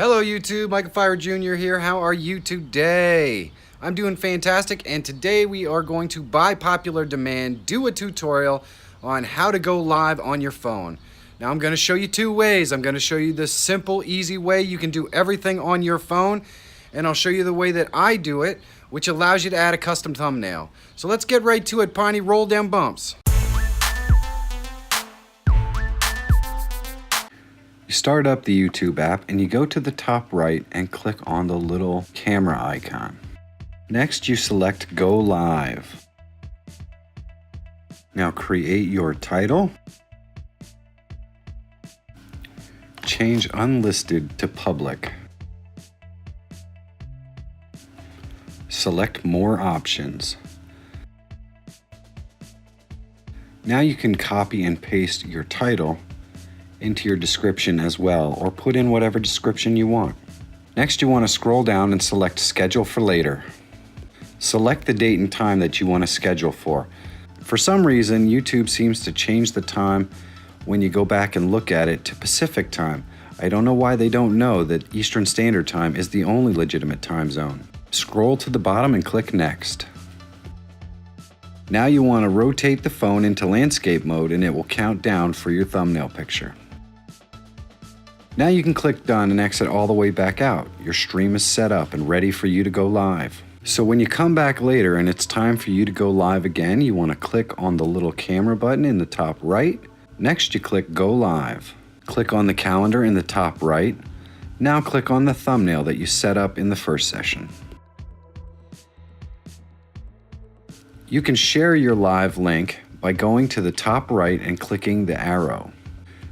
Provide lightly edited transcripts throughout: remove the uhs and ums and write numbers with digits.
Hello YouTube, Macarthur Feyrer Jr. here. How are you today? I'm doing fantastic, and today we are going to, by popular demand, do a tutorial on how to go live on your phone. Now I'm going to show you two ways. I'm going to show you the simple, easy way you can do everything on your phone, and I'll show you the way that I do it, which allows you to add a custom thumbnail. So let's get right to it, Piney. Roll down bumps. You start up the YouTube app and you go to the top right and click on the little camera icon. Next, you select Go Live. Now create your title. Change unlisted to public. Select more options. Now you can copy and paste your title into your description as well, or put in whatever description you want. Next, you want to scroll down and select Schedule for Later. Select the date and time that you want to schedule for. For some reason, YouTube seems to change the time when you go back and look at it to Pacific time. I don't know why they don't know that Eastern Standard Time is the only legitimate time zone. Scroll to the bottom and click Next. Now you want to rotate the phone into landscape mode and it will count down for your thumbnail picture. Now you can click Done and exit all the way back out. Your stream is set up and ready for you to go live. So when you come back later and it's time for you to go live again, you want to click on the little camera button in the top right. Next, you click Go Live. Click on the calendar in the top right. Now click on the thumbnail that you set up in the first session. You can share your live link by going to the top right and clicking the arrow.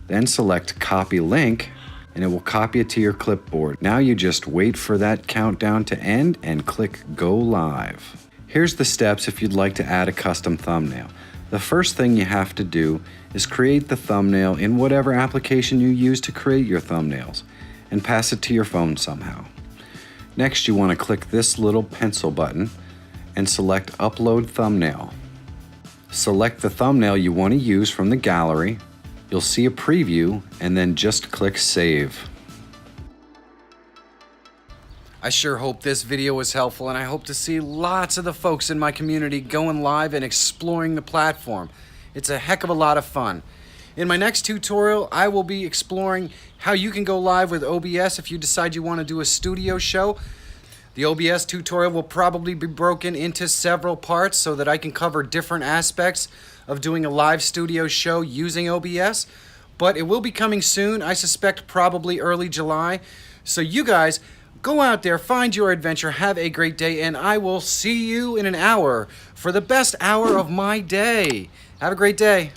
Then select Copy Link and it will copy it to your clipboard. Now you just wait for that countdown to end and click Go Live. Here's the steps if you'd like to add a custom thumbnail. The first thing you have to do is create the thumbnail in whatever application you use to create your thumbnails and pass it to your phone somehow. Next, you want to click this little pencil button and select Upload Thumbnail. Select the thumbnail you want to use from the gallery. You'll see a preview and then just click Save. I sure hope this video was helpful, and I hope to see lots of the folks in my community going live and exploring the platform. It's a heck of a lot of fun. In my next tutorial, I will be exploring how you can go live with OBS if you decide you want to do a studio show. The OBS tutorial will probably be broken into several parts so that I can cover different aspects of doing a live studio show using OBS, but it will be coming soon. I suspect probably early July. So you guys, go out there, find your adventure, have a great day, and I will see you in an hour for the best hour of my day. Have a great day.